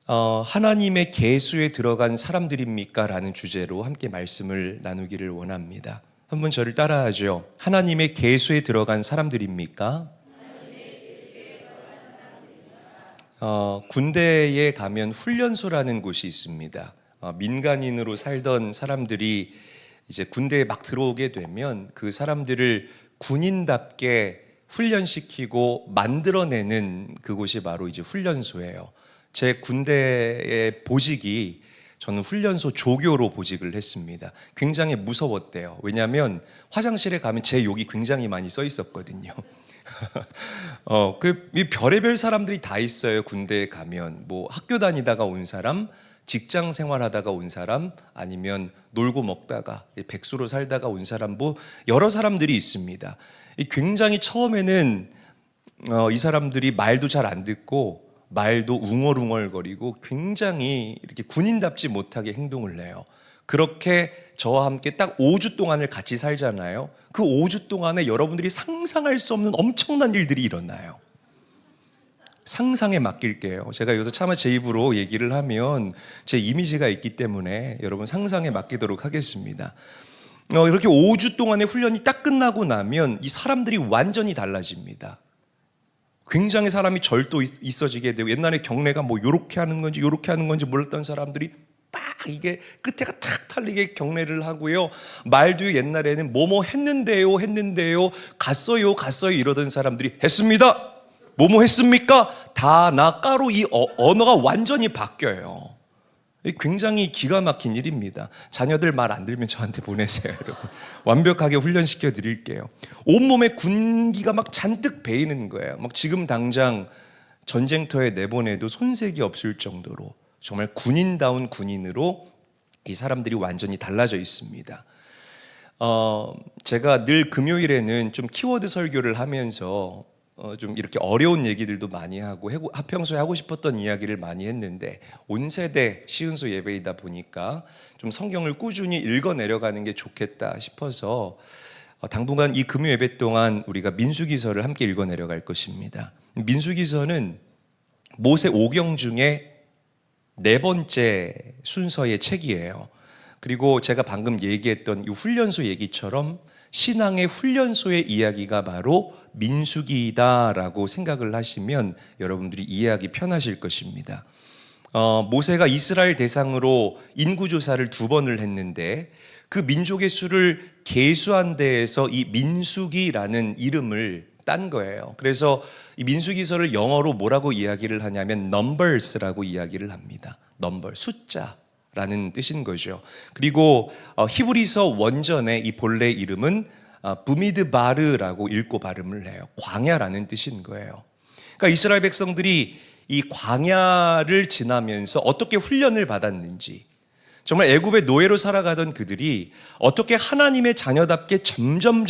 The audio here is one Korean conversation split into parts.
하나님의 계수에 들어간 사람들입니까? 라는 주제로 함께 말씀을 나누기를 원합니다. 한번 저를 따라하죠. 하나님의 계수에 들어간 사람들입니까? 군대에 가면 훈련소라는 곳이 있습니다. 민간인으로 살던 사람들이 이제 군대에 막 들어오게 되면 그 사람들을 군인답게 훈련시키고 만들어내는 그곳이 바로 이제 훈련소예요. 제 군대의 보직이 저는 훈련소 조교로 보직을 했습니다. 굉장히 무서웠대요. 왜냐하면 화장실에 가면 제 욕이 굉장히 많이 써 있었거든요. 별의별 사람들이 다 있어요. 군대에 가면 뭐 학교 다니다가 온 사람, 직장 생활하다가 온 사람, 아니면 놀고 먹다가 백수로 살다가 온 사람, 뭐 여러 사람들이 있습니다. 굉장히 처음에는 이 사람들이 말도 잘 안 듣고 말도 웅얼웅얼거리고 굉장히 이렇게 군인답지 못하게 행동을 해요. 그렇게 저와 함께 딱 5주 동안을 같이 살잖아요. 그 5주 동안에 여러분들이 상상할 수 없는 엄청난 일들이 일어나요. 상상에 맡길게요. 제가 여기서 차마 제 입으로 얘기를 하면 제 이미지가 있기 때문에 여러분 상상에 맡기도록 하겠습니다. 이렇게 5주 동안의 훈련이 딱 끝나고 나면 이 사람들이 완전히 달라집니다. 굉장히 사람이 절도 있어지게 되고, 옛날에 경례가 뭐 요렇게 하는 건지 요렇게 하는 건지 몰랐던 사람들이 빡 이게 끝에가 탁 탈리게 경례를 하고요. 말도 옛날에는 뭐뭐 했는데요 갔어요 이러던 사람들이 했습니다. 뭐뭐 했습니까? 다 나 까로 이 언어가 완전히 바뀌어요. 굉장히 기가 막힌 일입니다. 자녀들 말 안 들으면 저한테 보내세요, 여러분. 완벽하게 훈련시켜 드릴게요. 온몸에 군기가 막 잔뜩 배이는 거예요. 막 지금 당장 전쟁터에 내보내도 손색이 없을 정도로 정말 군인다운 군인으로 이 사람들이 완전히 달라져 있습니다. 제가 늘 금요일에는 좀 키워드 설교를 하면서 좀 이렇게 어려운 얘기들도 많이 하고 평소에 하고 싶었던 이야기를 많이 했는데, 온 세대 시은소 예배이다 보니까 좀 성경을 꾸준히 읽어 내려가는 게 좋겠다 싶어서 당분간 이 금요 예배 동안 우리가 민수기서를 함께 읽어 내려갈 것입니다. 민수기서는 모세 5경 중에 4번째 순서의 책이에요. 그리고 제가 방금 얘기했던 이 훈련소 얘기처럼 신앙의 훈련소의 이야기가 바로 민수기다라고 생각을 하시면 여러분들이 이해하기 편하실 것입니다. 모세가 이스라엘 대상으로 인구조사를 2번을 했는데 그 민족의 수를 계수한 데에서 이 민수기라는 이름을 딴 거예요. 그래서 이 민수기서를 영어로 뭐라고 이야기를 하냐면 numbers라고 이야기를 합니다. number, 숫자 라는 뜻인 거죠. 그리고 히브리서 원전의 이 본래 이름은 부미드바르라고 읽고 발음을 해요. 광야라는 뜻인 거예요. 그러니까 이스라엘 백성들이 이 광야를 지나면서 어떻게 훈련을 받았는지, 정말 애굽의 노예로 살아가던 그들이 어떻게 하나님의 자녀답게 점점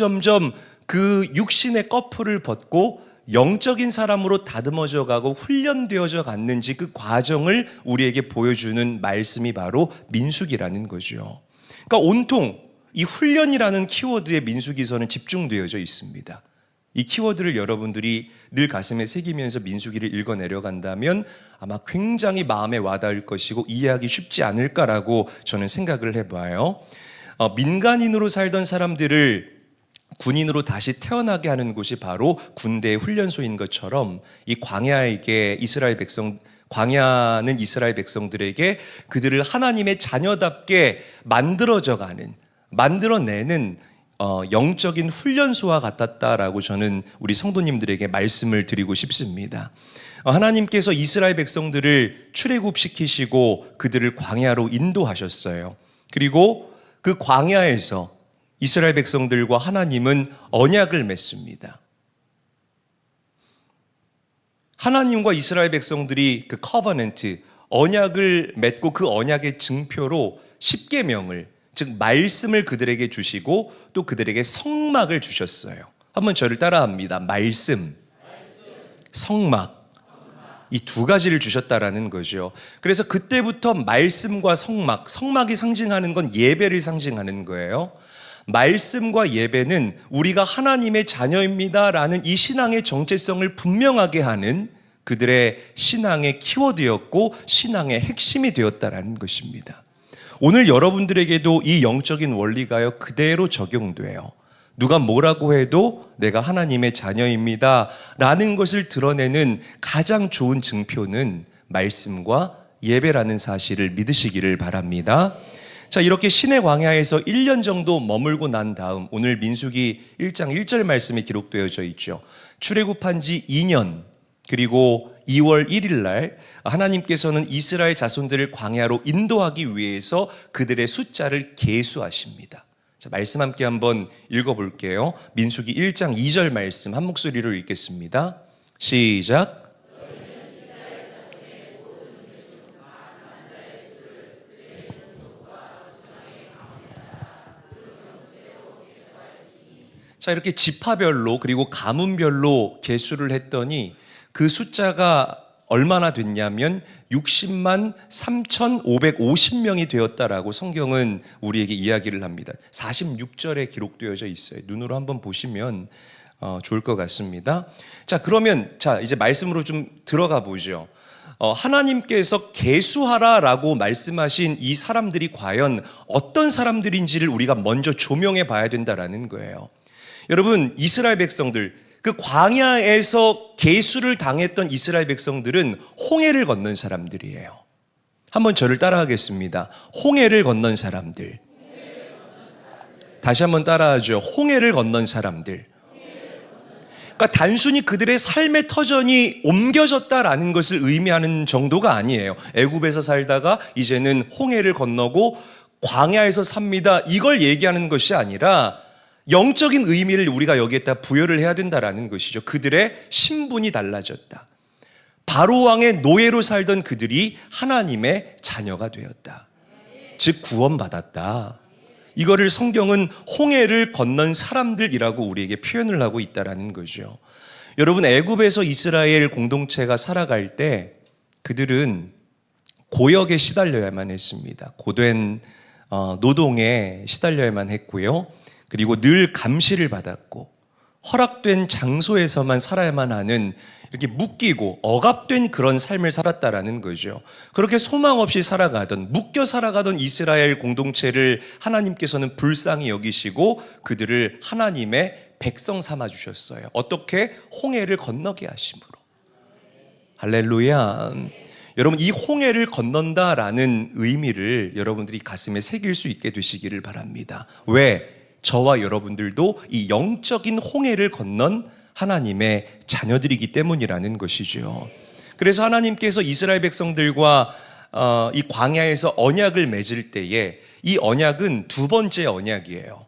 그 육신의 꺼풀을 벗고 영적인 사람으로 다듬어져 가고 훈련되어져 갔는지 그 과정을 우리에게 보여주는 말씀이 바로 민수기라는 거죠. 그러니까 온통 이 훈련이라는 키워드에 민수기서는 집중되어져 있습니다. 이 키워드를 여러분들이 늘 가슴에 새기면서 민수기를 읽어 내려간다면 아마 굉장히 마음에 와닿을 것이고 이해하기 쉽지 않을까라고 저는 생각을 해봐요. 민간인으로 살던 사람들을 군인으로 다시 태어나게 하는 곳이 바로 군대의 훈련소인 것처럼 이 광야는 이스라엘 백성들에게 그들을 하나님의 자녀답게 만들어내는 영적인 훈련소와 같았다라고 저는 우리 성도님들에게 말씀을 드리고 싶습니다. 하나님께서 이스라엘 백성들을 출애굽시키시고 그들을 광야로 인도하셨어요. 그리고 그 광야에서 이스라엘 백성들과 하나님은 언약을 맺습니다. 하나님과 이스라엘 백성들이 그 커버넌트, 언약을 맺고 그 언약의 증표로 10계명을, 즉 말씀을 그들에게 주시고 또 그들에게 성막을 주셨어요. 한번 저를 따라합니다. 말씀, 성막. 이 2가지를 주셨다라는 거죠. 그래서 그때부터 말씀과 성막이 상징하는 건 예배를 상징하는 거예요. 말씀과 예배는 우리가 하나님의 자녀입니다라는 이 신앙의 정체성을 분명하게 하는 그들의 신앙의 키워드였고 신앙의 핵심이 되었다라는 것입니다. 오늘 여러분들에게도 이 영적인 원리가요 그대로 적용돼요. 누가 뭐라고 해도 내가 하나님의 자녀입니다 라는 것을 드러내는 가장 좋은 증표는 말씀과 예배라는 사실을 믿으시기를 바랍니다. 자, 이렇게 신의 광야에서 1년 정도 머물고 난 다음 오늘 민수기 1장 1절 말씀에 기록되어져 있죠. 출애굽한 지 2년 그리고 2월 1일 날 하나님께서는 이스라엘 자손들을 광야로 인도하기 위해서 그들의 숫자를 계수하십니다. 자, 말씀 함께 한번 읽어볼게요. 민수기 1장 2절 말씀 한 목소리로 읽겠습니다. 시작. 자, 이렇게 지파별로 그리고 가문별로 계수를 했더니 그 숫자가 얼마나 됐냐면 60만 3,550명이 되었다라고 성경은 우리에게 이야기를 합니다. 46절에 기록되어져 있어요. 눈으로 한번 보시면 좋을 것 같습니다. 자, 그러면 이제 말씀으로 좀 들어가 보죠. 하나님께서 계수하라라고 말씀하신 이 사람들이 과연 어떤 사람들인지를 우리가 먼저 조명해 봐야 된다라는 거예요. 여러분, 이스라엘 백성들, 그 광야에서 계수를 당했던 이스라엘 백성들은 홍해를 건넌 사람들이에요. 한번 저를 따라하겠습니다. 홍해를 건넌 사람들. 다시 한번 따라하죠. 홍해를 건넌 사람들. 그러니까 단순히 그들의 삶의 터전이 옮겨졌다라는 것을 의미하는 정도가 아니에요. 애굽에서 살다가 이제는 홍해를 건너고 광야에서 삽니다. 이걸 얘기하는 것이 아니라 영적인 의미를 우리가 여기에다 부여를 해야 된다라는 것이죠. 그들의 신분이 달라졌다. 바로 왕의 노예로 살던 그들이 하나님의 자녀가 되었다. 즉 구원받았다. 이거를 성경은 홍해를 건넌 사람들이라고 우리에게 표현을 하고 있다라는 거죠. 여러분, 애굽에서 이스라엘 공동체가 살아갈 때 그들은 고역에 시달려야만 했습니다. 고된 노동에 시달려야만 했고요. 그리고 늘 감시를 받았고 허락된 장소에서만 살아야만 하는 이렇게 묶이고 억압된 그런 삶을 살았다라는 거죠. 그렇게 소망 없이 살아가던 묶여 살아가던 이스라엘 공동체를 하나님께서는 불쌍히 여기시고 그들을 하나님의 백성 삼아 주셨어요. 어떻게? 홍해를 건너게 하심으로. 할렐루야. 여러분, 이 홍해를 건넌다라는 의미를 여러분들이 가슴에 새길 수 있게 되시기를 바랍니다. 왜? 저와 여러분들도 이 영적인 홍해를 건넌 하나님의 자녀들이기 때문이라는 것이죠. 그래서 하나님께서 이스라엘 백성들과 이 광야에서 언약을 맺을 때에 이 언약은 두 번째 언약이에요.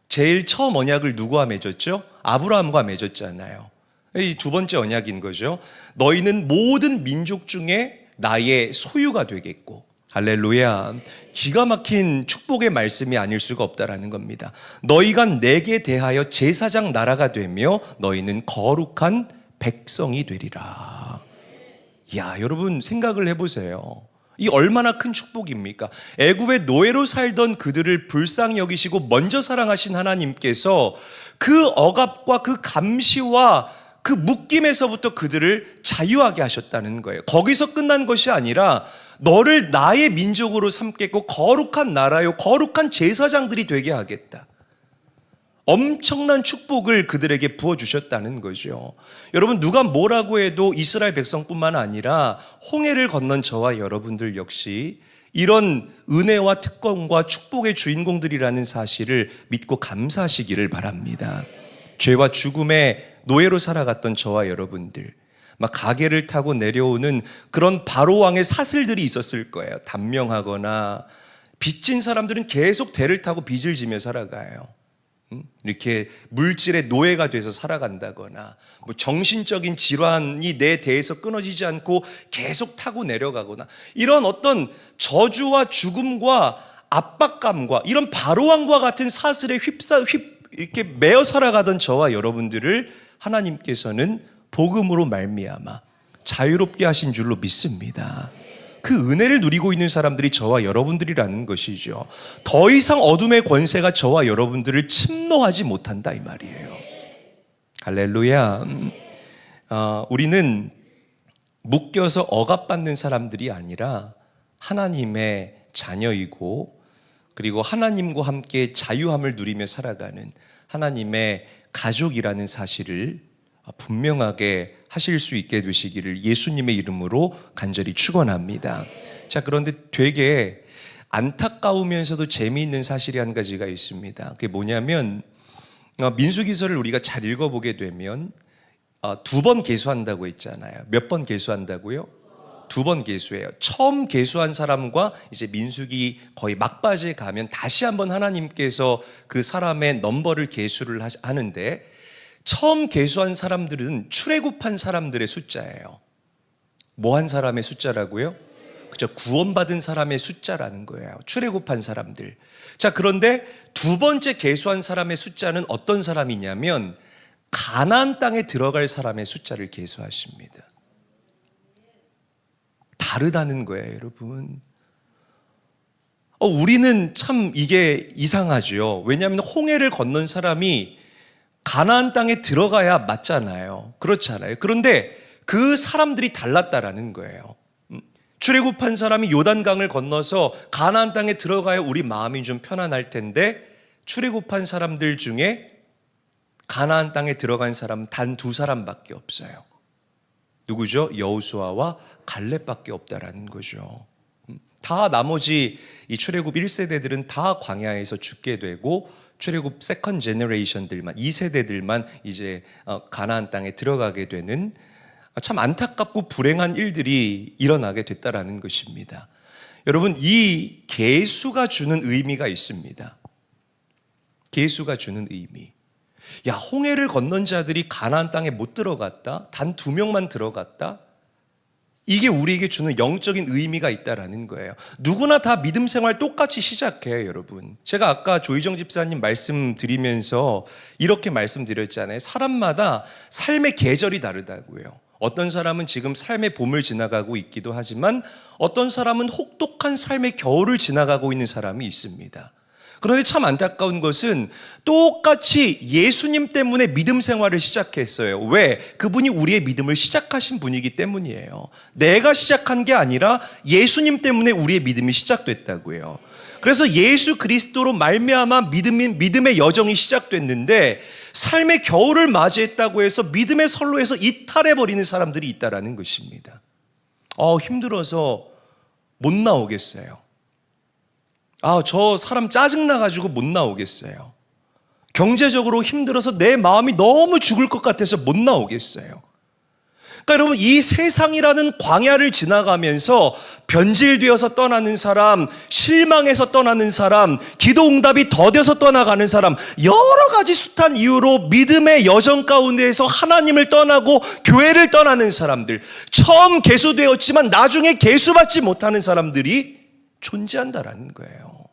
제일 처음 언약을 누구와 맺었죠? 아브라함과 맺었잖아요. 이 두 번째 언약인 거죠. 너희는 모든 민족 중에 나의 소유가 되겠고, 할렐루야. 기가 막힌 축복의 말씀이 아닐 수가 없다라는 겁니다. 너희가 내게 대하여 제사장 나라가 되며 너희는 거룩한 백성이 되리라. 야, 여러분 생각을 해보세요. 이 얼마나 큰 축복입니까? 애굽의 노예로 살던 그들을 불쌍히 여기시고 먼저 사랑하신 하나님께서 그 억압과 그 감시와 그 묶임에서부터 그들을 자유하게 하셨다는 거예요. 거기서 끝난 것이 아니라 너를 나의 민족으로 삼겠고 거룩한 나라요, 거룩한 제사장들이 되게 하겠다. 엄청난 축복을 그들에게 부어주셨다는 거죠. 여러분, 누가 뭐라고 해도 이스라엘 백성뿐만 아니라 홍해를 건넌 저와 여러분들 역시 이런 은혜와 특권과 축복의 주인공들이라는 사실을 믿고 감사하시기를 바랍니다. 죄와 죽음의 노예로 살아갔던 저와 여러분들, 막 가게를 타고 내려오는 그런 바로왕의 사슬들이 있었을 거예요. 단명하거나 빚진 사람들은 계속 대를 타고 빚을 지며 살아가요. 이렇게 물질의 노예가 돼서 살아간다거나 뭐 정신적인 질환이 내 대에서 끊어지지 않고 계속 타고 내려가거나 이런 어떤 저주와 죽음과 압박감과 이런 바로왕과 같은 사슬에 이렇게 매어 살아가던 저와 여러분들을 하나님께서는 복음으로 말미암아 자유롭게 하신 줄로 믿습니다. 그 은혜를 누리고 있는 사람들이 저와 여러분들이라는 것이죠. 더 이상 어둠의 권세가 저와 여러분들을 침노하지 못한다 이 말이에요. 할렐루야. 우리는 묶여서 억압받는 사람들이 아니라 하나님의 자녀이고, 그리고 하나님과 함께 자유함을 누리며 살아가는 하나님의 가족이라는 사실을 분명하게 하실 수 있게 되시기를 예수님의 이름으로 간절히 축원합니다. 자, 그런데 되게 안타까우면서도 재미있는 사실이 한 가지가 있습니다. 그게 뭐냐면, 민수기서를 우리가 잘 읽어보게 되면 2번 계수한다고 했잖아요. 몇 번 계수한다고요? 2번 계수해요. 처음 계수한 사람과 이제 민수기 거의 막바지에 가면 다시 한번 하나님께서 그 사람의 넘버를 계수를 하는데, 처음 계수한 사람들은 출애굽한 사람들의 숫자예요. 뭐 한 사람의 숫자라고요? 그죠? 구원받은 사람의 숫자라는 거예요. 출애굽한 사람들. 자, 그런데 2번째 계수한 사람의 숫자는 어떤 사람이냐면 가나안 땅에 들어갈 사람의 숫자를 계수하십니다. 다르다는 거예요, 여러분. 우리는 참 이게 이상하죠. 왜냐하면 홍해를 건넌 사람이 가나안 땅에 들어가야 맞잖아요. 그렇잖아요. 그런데 그 사람들이 달랐다라는 거예요. 출애굽한 사람이 요단강을 건너서 가나안 땅에 들어가야 우리 마음이 좀 편안할 텐데, 출애굽한 사람들 중에 가나안 땅에 들어간 사람 단 2사람밖에 없어요. 누구죠? 여호수아와 갈렙밖에 없다라는 거죠. 다 나머지 이 출애굽 1세대들은 다 광야에서 죽게 되고, 출애굽 세컨 제너레이션들만, 2세대들만 이제 가나안 땅에 들어가게 되는 참 안타깝고 불행한 일들이 일어나게 됐다라는 것입니다. 여러분, 이 계수가 주는 의미가 있습니다. 계수가 주는 의미. 야, 홍해를 건넌 자들이 가나안 땅에 못 들어갔다? 단 2명만 들어갔다? 이게 우리에게 주는 영적인 의미가 있다라는 거예요. 누구나 다 믿음 생활 똑같이 시작해요, 여러분. 제가 아까 조희정 집사님 말씀드리면서 이렇게 말씀드렸잖아요. 사람마다 삶의 계절이 다르다고요. 어떤 사람은 지금 삶의 봄을 지나가고 있기도 하지만 어떤 사람은 혹독한 삶의 겨울을 지나가고 있는 사람이 있습니다. 그런데 참 안타까운 것은 똑같이 예수님 때문에 믿음 생활을 시작했어요. 왜? 그분이 우리의 믿음을 시작하신 분이기 때문이에요. 내가 시작한 게 아니라 예수님 때문에 우리의 믿음이 시작됐다고요. 그래서 예수 그리스도로 말미암아 믿음의 여정이 시작됐는데, 삶의 겨울을 맞이했다고 해서 믿음의 선로에서 이탈해버리는 사람들이 있다라는 것입니다. 힘들어서 못 나오겠어요. 저 사람 짜증나가지고 못 나오겠어요. 경제적으로 힘들어서 내 마음이 너무 죽을 것 같아서 못 나오겠어요. 그러니까 여러분, 이 세상이라는 광야를 지나가면서 변질되어서 떠나는 사람, 실망해서 떠나는 사람, 기도 응답이 더뎌서 떠나가는 사람, 여러 가지 숱한 이유로 믿음의 여정 가운데에서 하나님을 떠나고 교회를 떠나는 사람들, 처음 계수되었지만 나중에 계수받지 못하는 사람들이 존재한다라는 거예요.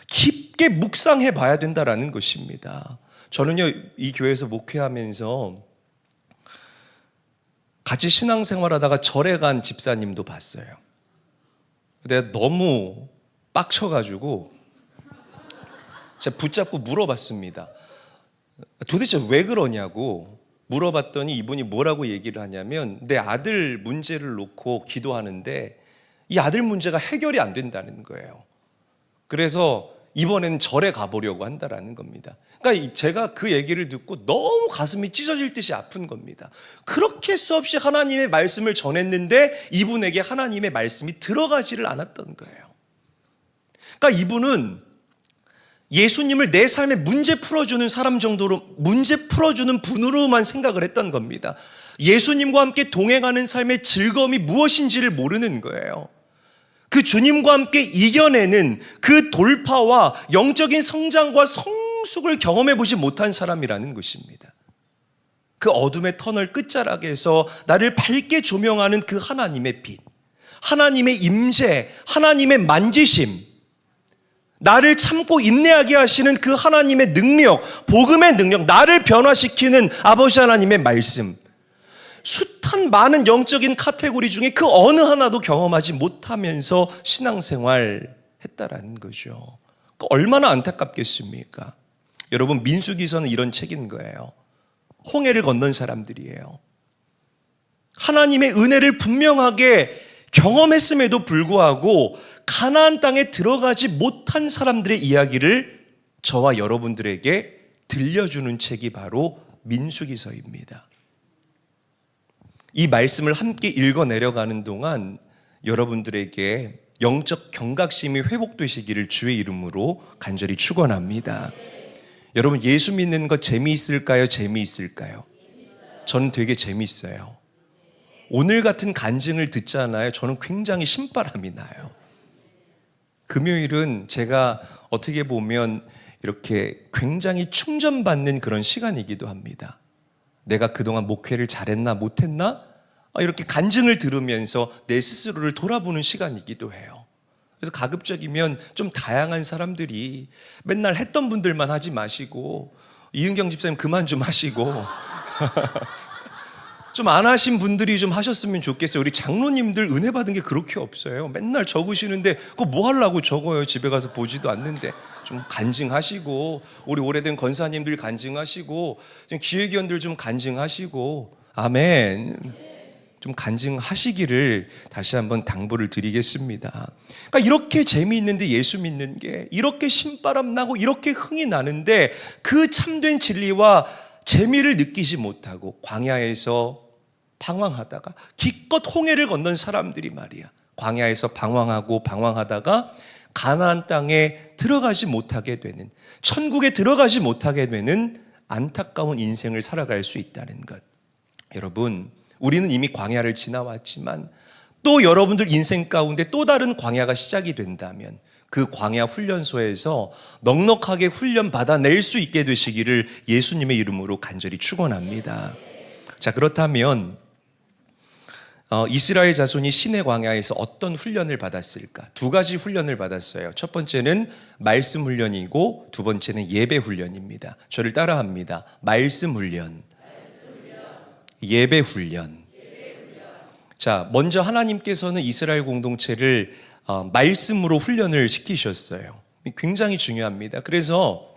깊게 묵상해 봐야 된다라는 것입니다. 저는요, 이 교회에서 목회하면서 같이 신앙생활하다가 절에 간 집사님도 봤어요. 내가 너무 빡쳐가지고 제가 붙잡고 물어봤습니다. 도대체 왜 그러냐고 물어봤더니 이분이 뭐라고 얘기를 하냐면, 내 아들 문제를 놓고 기도하는데 이 아들 문제가 해결이 안 된다는 거예요. 그래서 이번에는 절에 가보려고 한다라는 겁니다. 그러니까 제가 그 얘기를 듣고 너무 가슴이 찢어질 듯이 아픈 겁니다. 그렇게 수없이 하나님의 말씀을 전했는데 이분에게 하나님의 말씀이 들어가지를 않았던 거예요. 그러니까 이분은 예수님을 내 삶에 문제 풀어주는 사람 정도로, 문제 풀어주는 분으로만 생각을 했던 겁니다. 예수님과 함께 동행하는 삶의 즐거움이 무엇인지를 모르는 거예요. 그 주님과 함께 이겨내는 그 돌파와 영적인 성장과 성숙을 경험해 보지 못한 사람이라는 것입니다. 그 어둠의 터널 끝자락에서 나를 밝게 조명하는 그 하나님의 빛, 하나님의 임재, 하나님의 만지심, 나를 참고 인내하게 하시는 그 하나님의 능력, 복음의 능력, 나를 변화시키는 아버지 하나님의 말씀, 숱한 많은 영적인 카테고리 중에 그 어느 하나도 경험하지 못하면서 신앙생활 했다라는 거죠. 얼마나 안타깝겠습니까? 여러분, 민수기서는 이런 책인 거예요. 홍해를 건넌 사람들이에요. 하나님의 은혜를 분명하게 경험했음에도 불구하고 가나안 땅에 들어가지 못한 사람들의 이야기를 저와 여러분들에게 들려주는 책이 바로 민수기서입니다. 이 말씀을 함께 읽어 내려가는 동안 여러분들에게 영적 경각심이 회복되시기를 주의 이름으로 간절히 축원합니다. 여러분, 예수 믿는 거 재미있을까요? 재미있을까요? 저는 되게 재미있어요. 오늘 같은 간증을 듣잖아요. 저는 굉장히 신바람이 나요. 금요일은 제가 어떻게 보면 이렇게 굉장히 충전받는 그런 시간이기도 합니다. 내가 그동안 목회를 잘했나 못했나? 이렇게 간증을 들으면서 내 스스로를 돌아보는 시간이기도 해요. 그래서 가급적이면 좀 다양한 사람들이 맨날 했던 분들만 하지 마시고, 이은경 집사님 그만 좀 하시고 좀 안 하신 분들이 좀 하셨으면 좋겠어요. 우리 장로님들 은혜 받은 게 그렇게 없어요. 맨날 적으시는데 그거 뭐 하려고 적어요. 집에 가서 보지도 않는데. 좀 간증하시고, 우리 오래된 권사님들 간증하시고, 기획위원들 좀 간증하시고, 아멘. 좀 간증하시기를 다시 한번 당부를 드리겠습니다. 그러니까 이렇게 재미있는데 예수 믿는 게 이렇게 신바람 나고 이렇게 흥이 나는데 그 참된 진리와 재미를 느끼지 못하고 광야에서 방황하다가 기껏 홍해를 건넌 사람들이 말이야, 광야에서 방황하다가 가나안 땅에 들어가지 못하게 되는, 천국에 들어가지 못하게 되는 안타까운 인생을 살아갈 수 있다는 것. 여러분, 우리는 이미 광야를 지나왔지만 또 여러분들 인생 가운데 또 다른 광야가 시작이 된다면 그 광야 훈련소에서 넉넉하게 훈련 받아낼 수 있게 되시기를 예수님의 이름으로 간절히 축원합니다. 자, 그렇다면 이스라엘 자손이 시내 광야에서 어떤 훈련을 받았을까? 두 가지 훈련을 받았어요. 첫 번째는 말씀 훈련이고 두 번째는 예배 훈련입니다. 저를 따라합니다. 말씀 훈련, 예배 훈련. 자, 먼저 하나님께서는 이스라엘 공동체를 말씀으로 훈련을 시키셨어요. 굉장히 중요합니다. 그래서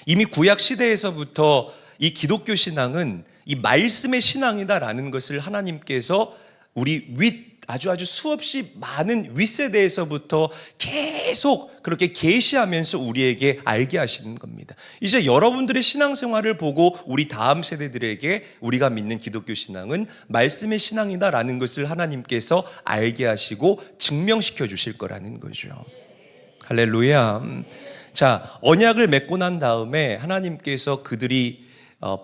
이미 구약 시대에서부터 이 기독교 신앙은 이 말씀의 신앙이다라는 것을 하나님께서 우리 아주 수없이 많은 윗세대에서부터 계속 그렇게 계시하면서 우리에게 알게 하시는 겁니다. 이제 여러분들의 신앙생활을 보고 우리 다음 세대들에게 우리가 믿는 기독교 신앙은 말씀의 신앙이다라는 것을 하나님께서 알게 하시고 증명시켜 주실 거라는 거죠. 할렐루야. 자, 언약을 맺고 난 다음에 하나님께서 그들이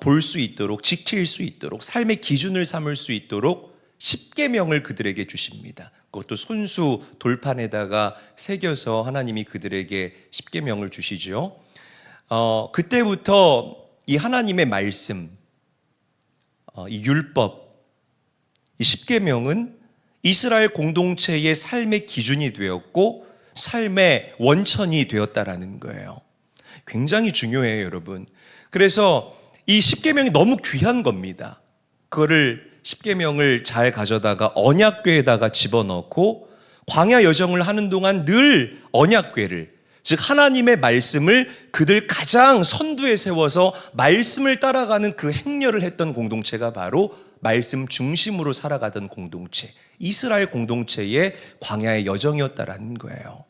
볼 수 있도록, 지킬 수 있도록, 삶의 기준을 삼을 수 있도록 십계명을 그들에게 주십니다. 그것도 손수 돌판에다가 새겨서 하나님이 그들에게 십계명을 주시죠. 그때부터 이 하나님의 말씀, 이 율법, 이 십계명은 이스라엘 공동체의 삶의 기준이 되었고 삶의 원천이 되었다라는 거예요. 굉장히 중요해요, 여러분. 그래서 이 십계명이 너무 귀한 겁니다. 그거를 십계명을 잘 가져다가 언약궤에다가 집어넣고 광야 여정을 하는 동안 늘 언약궤를, 즉 하나님의 말씀을 그들 가장 선두에 세워서 말씀을 따라가는 그 행렬을 했던 공동체가 바로 말씀 중심으로 살아가던 공동체, 이스라엘 공동체의 광야의 여정이었다라는 거예요.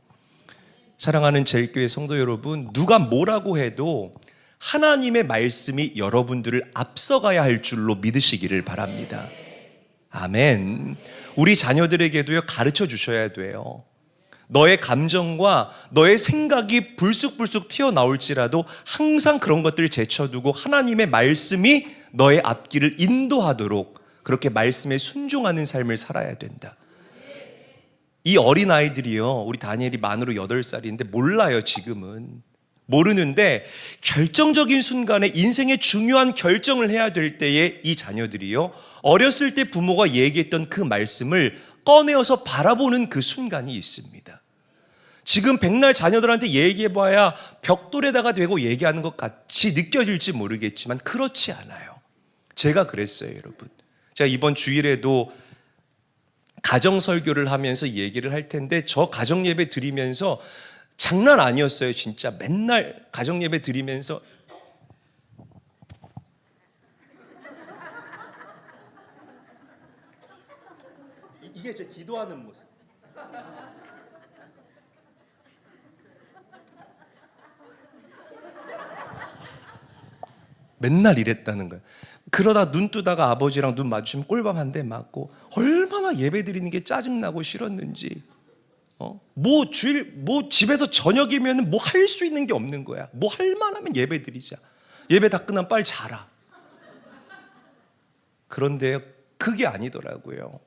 사랑하는 제일교회 성도 여러분, 누가 뭐라고 해도 하나님의 말씀이 여러분들을 앞서가야 할 줄로 믿으시기를 바랍니다. 아멘. 우리 자녀들에게도요, 가르쳐 주셔야 돼요. 너의 감정과 너의 생각이 불쑥불쑥 튀어나올지라도 항상 그런 것들을 제쳐두고 하나님의 말씀이 너의 앞길을 인도하도록 그렇게 말씀에 순종하는 삶을 살아야 된다. 이 어린아이들이요, 우리 다니엘이 만으로 8살인데 몰라요. 지금은 모르는데 결정적인 순간에 인생의 중요한 결정을 해야 될 때에 이 자녀들이요, 어렸을 때 부모가 얘기했던 그 말씀을 꺼내어서 바라보는 그 순간이 있습니다. 지금 백날 자녀들한테 얘기해봐야 벽돌에다가 대고 얘기하는 것 같이 느껴질지 모르겠지만 그렇지 않아요. 제가 그랬어요, 여러분. 제가 이번 주일에도 가정설교를 하면서 얘기를 할 텐데 저 가정예배 드리면서 장난 아니었어요. 진짜 맨날 가정예배 드리면서 이게 제 기도하는 모습. 맨날 이랬다는 거예요. 그러다 눈 뜨다가 아버지랑 눈 마주치면 꼴밤 한 대 맞고 얼마나 예배 드리는 게 짜증나고 싫었는지. 뭐 집에서 저녁이면 뭐 할 수 있는 게 없는 거야. 뭐 할 만하면 예배 드리자. 예배 다 끝나면 빨리 자라. 그런데 그게 아니더라고요.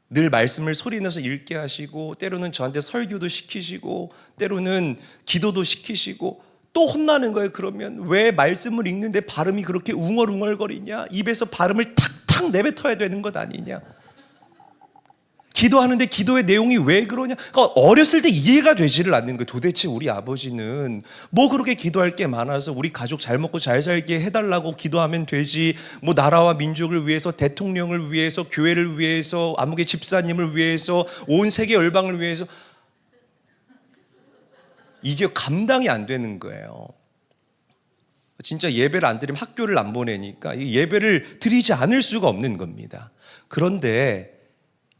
늘 말씀을 소리내서 읽게 하시고 때로는 저한테 설교도 시키시고 때로는 기도도 시키시고 또 혼나는 거예요. 그러면 왜 말씀을 읽는데 발음이 그렇게 웅얼웅얼거리냐? 입에서 발음을 탁탁 내뱉어야 되는 것 아니냐? 기도하는데 기도의 내용이 왜 그러냐? 그러니까 어렸을 때 이해가 되지를 않는 거예요. 도대체 우리 아버지는 뭐 그렇게 기도할 게 많아서 우리 가족 잘 먹고 잘 살게 해달라고 기도하면 되지, 뭐 나라와 민족을 위해서, 대통령을 위해서, 교회를 위해서, 아무개 집사님을 위해서, 온 세계 열방을 위해서, 이게 감당이 안 되는 거예요. 진짜 예배를 안 드리면 학교를 안 보내니까 예배를 드리지 않을 수가 없는 겁니다. 그런데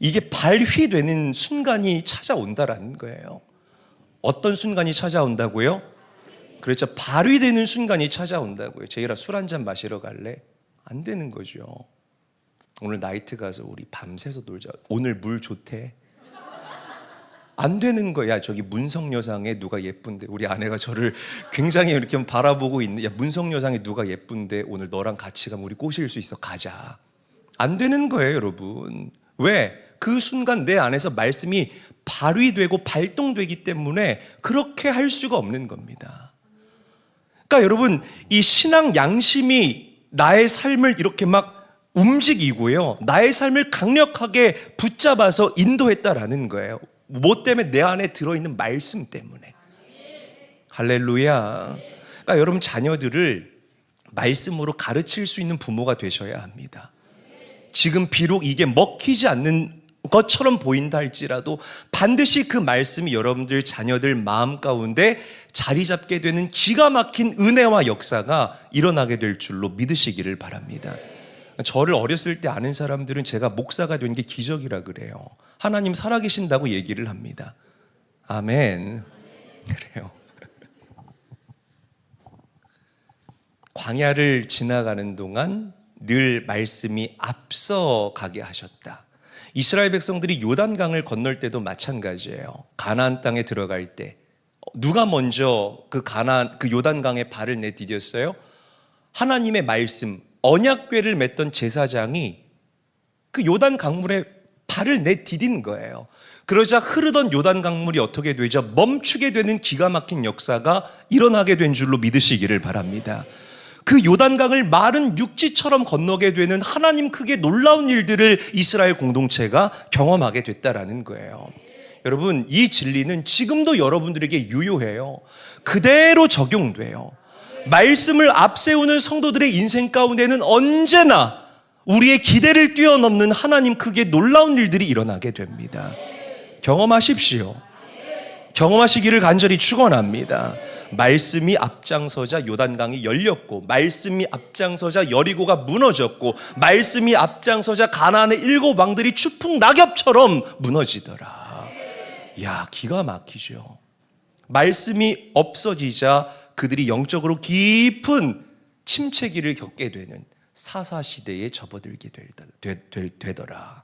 이게 발휘되는 순간이 찾아온다라는 거예요. 어떤 순간이 찾아온다고요? 그렇죠. 발휘되는 순간이 찾아온다고요. 제이라 술 한잔 마시러 갈래? 안 되는 거죠. 오늘 나이트 가서 우리 밤새서 놀자. 오늘 물 좋대. 안 되는 거야. 저기 문성여상에 누가 예쁜데, 우리 아내가 저를 굉장히 이렇게 바라보고 있는, 야 문성여상에 누가 예쁜데 오늘 너랑 같이 가면 우리 꼬실 수 있어, 가자. 안 되는 거예요, 여러분. 왜? 그 순간 내 안에서 말씀이 발휘되고 발동되기 때문에 그렇게 할 수가 없는 겁니다. 그러니까 여러분, 이 신앙 양심이 나의 삶을 이렇게 막 움직이고요, 나의 삶을 강력하게 붙잡아서 인도했다라는 거예요. 뭐 때문에? 내 안에 들어있는 말씀 때문에. 할렐루야. 그러니까 여러분, 자녀들을 말씀으로 가르칠 수 있는 부모가 되셔야 합니다. 지금 비록 이게 먹히지 않는 것처럼 보인다 할지라도 반드시 그 말씀이 여러분들 자녀들 마음 가운데 자리 잡게 되는 기가 막힌 은혜와 역사가 일어나게 될 줄로 믿으시기를 바랍니다. 저를 어렸을 때 아는 사람들은 제가 목사가 된 게 기적이라 그래요. 하나님 살아계신다고 얘기를 합니다. 아멘. 그래요. 광야를 지나가는 동안 늘 말씀이 앞서가게 하셨다. 이스라엘 백성들이 요단강을 건널 때도 마찬가지예요. 가나안 땅에 들어갈 때 누가 먼저 그 요단강에 발을 내디뎠어요? 하나님의 말씀, 언약궤를 맸던 제사장이 그 요단 강물에 발을 내디딘 거예요. 그러자 흐르던 요단 강물이 어떻게 되죠? 멈추게 되는 기가 막힌 역사가 일어나게 된 줄로 믿으시기를 바랍니다. 그 요단강을 마른 육지처럼 건너게 되는 하나님 크게 놀라운 일들을 이스라엘 공동체가 경험하게 됐다라는 거예요. 여러분, 이 진리는 지금도 여러분들에게 유효해요. 그대로 적용돼요. 말씀을 앞세우는 성도들의 인생 가운데는 언제나 우리의 기대를 뛰어넘는 하나님 크게 놀라운 일들이 일어나게 됩니다. 경험하십시오. 경험하시기를 간절히 축원합니다. 말씀이 앞장서자 요단강이 열렸고, 말씀이 앞장서자 여리고가 무너졌고, 말씀이 앞장서자 가나안의 7 왕들이 추풍 낙엽처럼 무너지더라. 이야, 기가 막히죠. 말씀이 없어지자 그들이 영적으로 깊은 침체기를 겪게 되는 사사시대에 접어들게 되더라.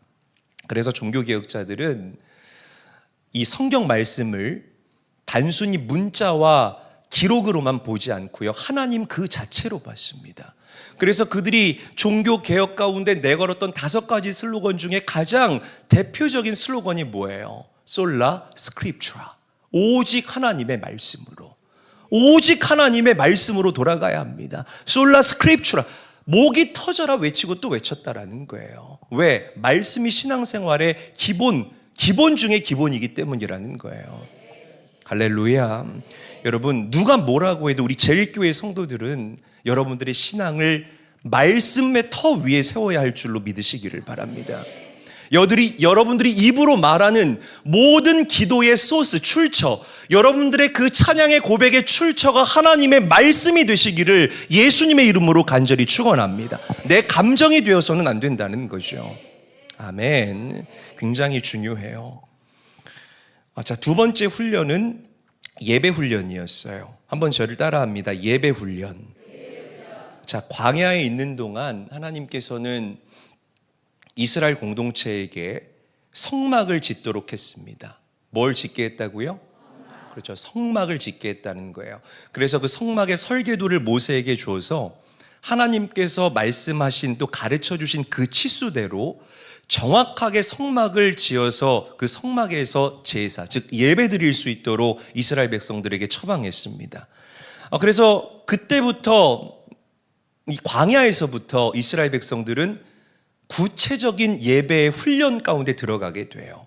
그래서 종교개혁자들은 이 성경 말씀을 단순히 문자와 기록으로만 보지 않고요, 하나님 그 자체로 봤습니다. 그래서 그들이 종교개혁 가운데 내걸었던 5가지 슬로건 중에 가장 대표적인 슬로건이 뭐예요? 솔라 스크립투라. 오직 하나님의 말씀으로, 오직 하나님의 말씀으로 돌아가야 합니다. 솔라 스크립투라. 목이 터져라 외치고 또 외쳤다라는 거예요. 왜? 말씀이 신앙생활의 기본 중에 기본이기 때문이라는 거예요. 할렐루야. 여러분, 누가 뭐라고 해도 우리 제일교회 성도들은 여러분들의 신앙을 말씀의 터 위에 세워야 할 줄로 믿으시기를 바랍니다. 여러분들이 입으로 말하는 모든 기도의 소스, 출처, 여러분들의 그 찬양의 고백의 출처가 하나님의 말씀이 되시기를 예수님의 이름으로 간절히 축원합니다. 내 감정이 되어서는 안 된다는 거죠. 아멘. 굉장히 중요해요. 자, 두 번째 훈련은 예배 훈련이었어요. 한번 저를 따라합니다. 예배 훈련. 자, 광야에 있는 동안 하나님께서는 이스라엘 공동체에게 성막을 짓도록 했습니다. 뭘 짓게 했다고요? 그렇죠. 성막을 짓게 했다는 거예요. 그래서 그 성막의 설계도를 모세에게 주어서 하나님께서 말씀하신 또 가르쳐 주신 그 치수대로 정확하게 성막을 지어서 그 성막에서 제사, 즉 예배 드릴 수 있도록 이스라엘 백성들에게 처방했습니다. 그래서 그때부터 이 광야에서부터 이스라엘 백성들은 구체적인 예배의 훈련 가운데 들어가게 돼요.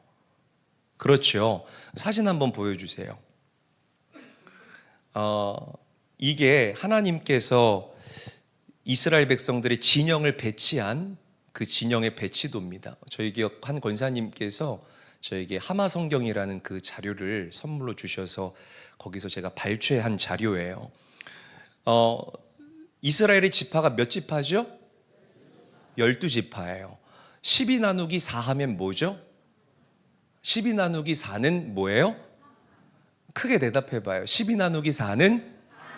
그렇죠. 사진 한번 보여주세요. 이게 하나님께서 이스라엘 백성들의 진영을 배치한 그 진영의 배치도입니다. 저희 기업 한 권사님께서 저에게 하마 성경이라는 그 자료를 선물로 주셔서 거기서 제가 발췌한 자료예요. 이스라엘의 지파가 몇 지파죠? 12지파예요. 12 나누기 4 하면 뭐죠? 12 나누기 4는 뭐예요? 크게 대답해 봐요. 12 나누기 4는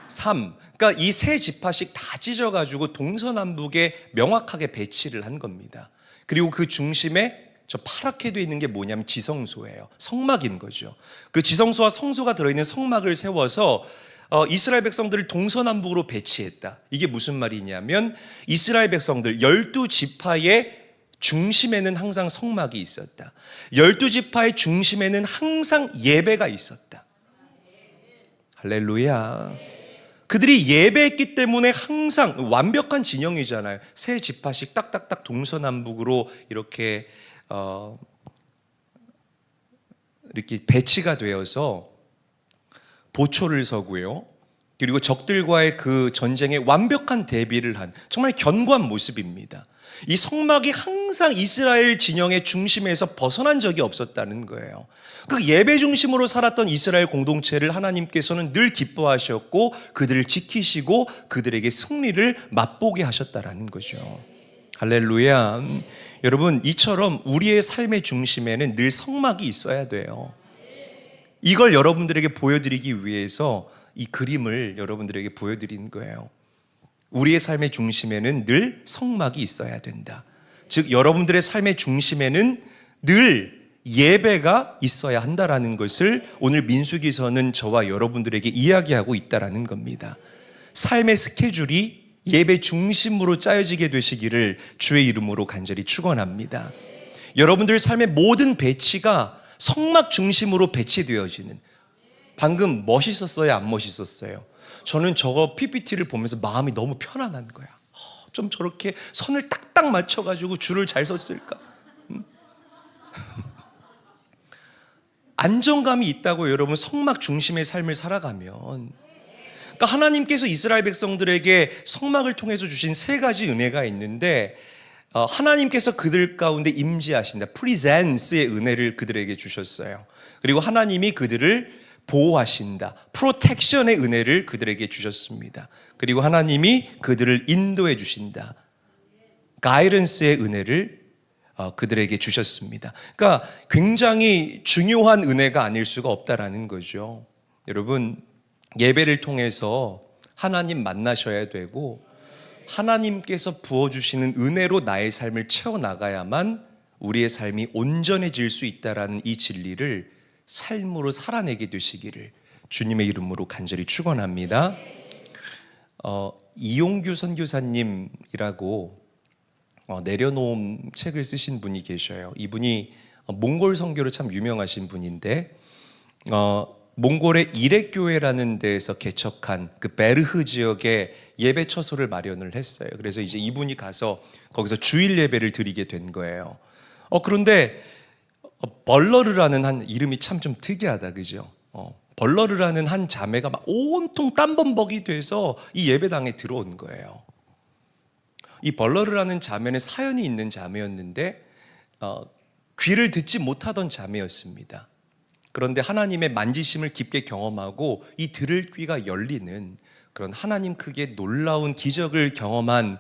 3. 그러니까 이 세 지파씩 다 찢어가지고 동서남북에 명확하게 배치를 한 겁니다. 그리고 그 중심에 저 파랗게 되어 있는 게 뭐냐면 지성소예요. 성막인 거죠. 그 지성소와 성소가 들어있는 성막을 세워서 이스라엘 백성들을 동서남북으로 배치했다. 이게 무슨 말이냐면 이스라엘 백성들 12지파의 중심에는 항상 성막이 있었다. 12지파의 중심에는 항상 예배가 있었다. 할렐루야. 그들이 예배했기 때문에 항상 완벽한 진영이잖아요. 세 지파씩 딱딱딱 동서남북으로 이렇게 배치가 되어서 보초를 서고요. 그리고 적들과의 그 전쟁에 완벽한 대비를 한 정말 견고한 모습입니다. 이 성막이 항상 이스라엘 진영의 중심에서 벗어난 적이 없었다는 거예요. 그 예배 중심으로 살았던 이스라엘 공동체를 하나님께서는 늘 기뻐하셨고 그들을 지키시고 그들에게 승리를 맛보게 하셨다라는 거죠. 할렐루야. 여러분, 이처럼 우리의 삶의 중심에는 늘 성막이 있어야 돼요. 이걸 여러분들에게 보여드리기 위해서 이 그림을 여러분들에게 보여드리는 거예요. 우리의 삶의 중심에는 늘 성막이 있어야 된다. 즉 여러분들의 삶의 중심에는 늘 예배가 있어야 한다라는 것을 오늘 민수기서는 저와 여러분들에게 이야기하고 있다라는 겁니다. 삶의 스케줄이 예배 중심으로 짜여지게 되시기를 주의 이름으로 간절히 축원합니다. 여러분들 삶의 모든 배치가 성막 중심으로 배치되어지는, 방금 멋있었어요? 안 멋있었어요? 저는 저거 PPT를 보면서 마음이 너무 편안한 거야. 좀 저렇게 선을 딱딱 맞춰가지고 줄을 잘 섰을까? 안정감이 있다고 여러분, 성막 중심의 삶을 살아가면. 그러니까 하나님께서 이스라엘 백성들에게 성막을 통해서 주신 세 가지 은혜가 있는데 하나님께서 그들 가운데 임재하신다. 프리젠스의 은혜를 그들에게 주셨어요. 그리고 하나님이 그들을 보호하신다. 프로텍션의 은혜를 그들에게 주셨습니다. 그리고 하나님이 그들을 인도해 주신다. 가이던스의 은혜를 그들에게 주셨습니다. 그러니까 굉장히 중요한 은혜가 아닐 수가 없다라는 거죠. 여러분, 예배를 통해서 하나님 만나셔야 되고 하나님께서 부어주시는 은혜로 나의 삶을 채워나가야만 우리의 삶이 온전해질 수 있다라는 이 진리를 삶으로 살아내게 되시기를 주님의 이름으로 간절히 축원합니다. 이용규 선교사님이라고 내려놓음 책을 쓰신 분이 계셔요. 이분이 몽골 선교로 참 유명하신 분인데 몽골의 이렉교회라는 데에서 개척한 그 베르흐 지역에 예배 처소를 마련을 했어요. 그래서 이제 이분이 가서 거기서 주일 예배를 드리게 된 거예요. 그런데 벌러르라는 한, 이름이 참 좀 특이하다, 그죠? 벌러르라는 한 자매가 막 온통 땀범벅이 돼서 이 예배당에 들어온 거예요. 이 벌러르라는 자매는 사연이 있는 자매였는데 귀를 듣지 못하던 자매였습니다. 그런데 하나님의 만지심을 깊게 경험하고 이 들을 귀가 열리는 그런 하나님 크기의 놀라운 기적을 경험한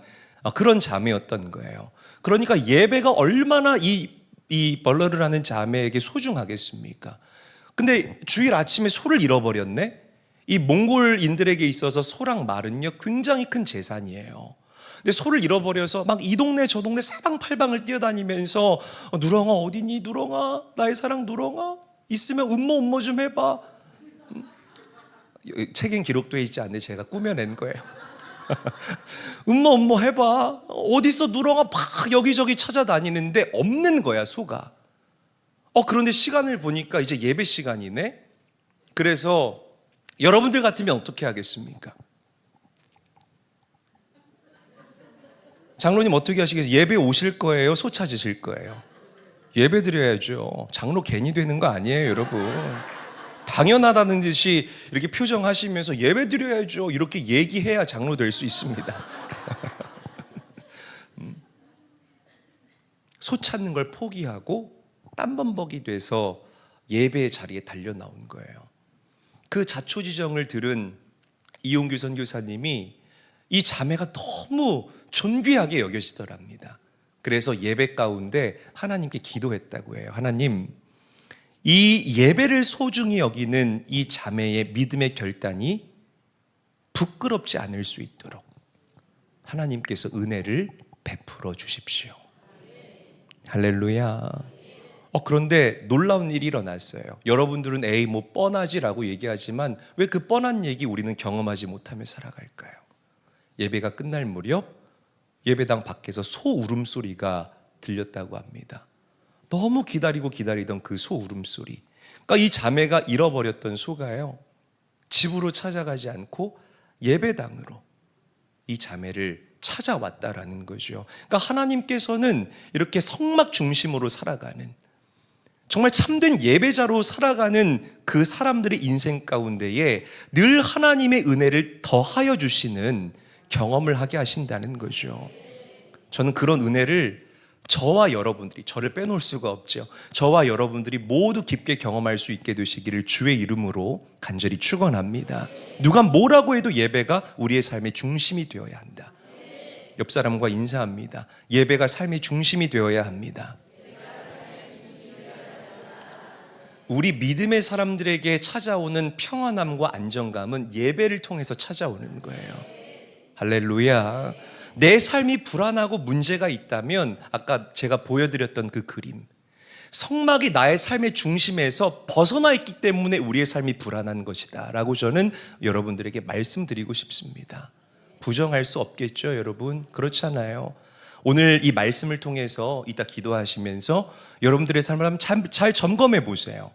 그런 자매였던 거예요. 그러니까 예배가 얼마나 이 벌러를 하는 자매에게 소중하겠습니까? 근데 주일 아침에 소를 잃어버렸네? 이 몽골인들에게 있어서 소랑 말은요 굉장히 큰 재산이에요. 근데 소를 잃어버려서 막 이 동네 저 동네 사방팔방을 뛰어다니면서 누렁아 어디니 누렁아 나의 사랑 누렁아 있으면 음모 좀 해봐. 책엔 기록되어 있지 않는데 제가 꾸며낸 거예요. 음모 해봐. 어딨어 누렁아 막 여기저기 찾아다니는데 없는 거야 소가. 그런데 시간을 보니까 이제 예배 시간이네. 그래서 여러분들 같으면 어떻게 하겠습니까? 장로님 어떻게 하시겠어요? 예배 오실 거예요? 소 찾으실 거예요? 예배 드려야죠. 장로 괜히 되는 거 아니에요, 여러분. 당연하다는 듯이 이렇게 표정하시면서 예배 드려야죠. 이렇게 얘기해야 장로 될 수 있습니다. 소 찾는 걸 포기하고 땀범벅이 돼서 예배의 자리에 달려 나온 거예요. 그 자초지정을 들은 이용규 선교사님이 이 자매가 너무 존귀하게 여겨지더랍니다. 그래서 예배 가운데 하나님께 기도했다고 해요. 하나님, 이 예배를 소중히 여기는 이 자매의 믿음의 결단이 부끄럽지 않을 수 있도록 하나님께서 은혜를 베풀어 주십시오. 할렐루야. 그런데 놀라운 일이 일어났어요. 여러분들은 에이 뭐 뻔하지라고 얘기하지만 왜 그 뻔한 얘기 우리는 경험하지 못하며 살아갈까요? 예배가 끝날 무렵 예배당 밖에서 소 울음소리가 들렸다고 합니다. 너무 기다리던 그 소 울음소리. 그러니까 이 자매가 잃어버렸던 소가요, 집으로 찾아가지 않고 예배당으로 이 자매를 찾아왔다라는 거죠. 그러니까 하나님께서는 이렇게 성막 중심으로 살아가는, 정말 참된 예배자로 살아가는 그 사람들의 인생 가운데에 늘 하나님의 은혜를 더하여 주시는 경험을 하게 하신다는 거죠. 저는 그런 은혜를 저와 여러분들이, 저를 빼놓을 수가 없죠. 저와 여러분들이 모두 깊게 경험할 수 있게 되시기를 주의 이름으로 간절히 축원합니다. 누가 뭐라고 해도 예배가 우리의 삶의 중심이 되어야 한다. 옆 사람과 인사합니다. 예배가 삶의 중심이 되어야 합니다. 우리 믿음의 사람들에게 찾아오는 평안함과 안정감은 예배를 통해서 찾아오는 거예요. 할렐루야. 내 삶이 불안하고 문제가 있다면 아까 제가 보여드렸던 그 그림, 성막이 나의 삶의 중심에서 벗어나 있기 때문에 우리의 삶이 불안한 것이다 라고 저는 여러분들에게 말씀드리고 싶습니다. 부정할 수 없겠죠, 여러분? 그렇잖아요. 오늘 이 말씀을 통해서 이따 기도하시면서 여러분들의 삶을 한번 잘 점검해 보세요.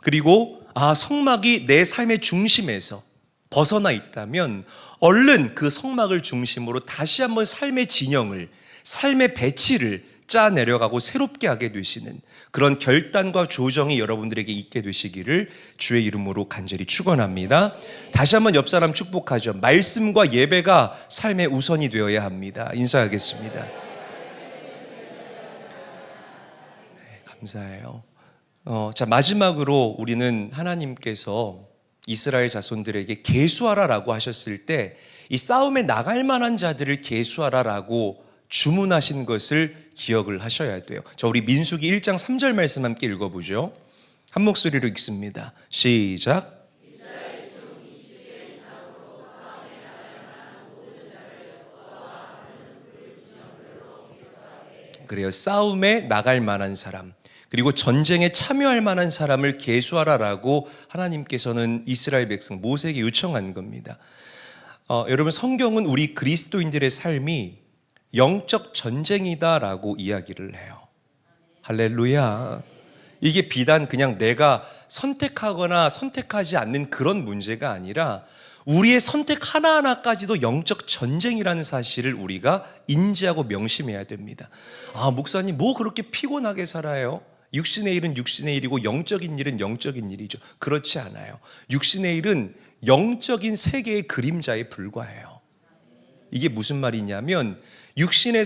그리고 성막이 내 삶의 중심에서 벗어나 있다면 얼른 그 성막을 중심으로 다시 한번 삶의 진영을, 삶의 배치를 짜 내려가고 새롭게 하게 되시는 그런 결단과 조정이 여러분들에게 있게 되시기를 주의 이름으로 간절히 축원합니다. 다시 한번 옆 사람 축복하죠. 말씀과 예배가 삶의 우선이 되어야 합니다. 인사하겠습니다. 네, 감사해요. 자, 마지막으로 우리는 하나님께서 이스라엘 자손들에게 계수하라라고 하셨을 때 이 싸움에 나갈 만한 자들을 계수하라라고 주문하신 것을 기억을 하셔야 돼요. 자, 우리 민수기 1장 3절 말씀 함께 읽어보죠. 한 목소리로 읽습니다. 시작. 그래요. 싸움에 나갈 만한 사람, 그리고 전쟁에 참여할 만한 사람을 계수하라라고 하나님께서는 이스라엘 백성 모세에게 요청한 겁니다. 여러분, 성경은 우리 그리스도인들의 삶이 영적 전쟁이다라고 이야기를 해요. 할렐루야. 이게 비단 그냥 내가 선택하거나 선택하지 않는 그런 문제가 아니라 우리의 선택 하나하나까지도 영적 전쟁이라는 사실을 우리가 인지하고 명심해야 됩니다. 목사님 뭐 그렇게 피곤하게 살아요? 육신의 일은 육신의 일이고 영적인 일은 영적인 일이죠. 그렇지 않아요. 육신의 일은 영적인 세계의 그림자에 불과해요. 이게 무슨 말이냐면 육신의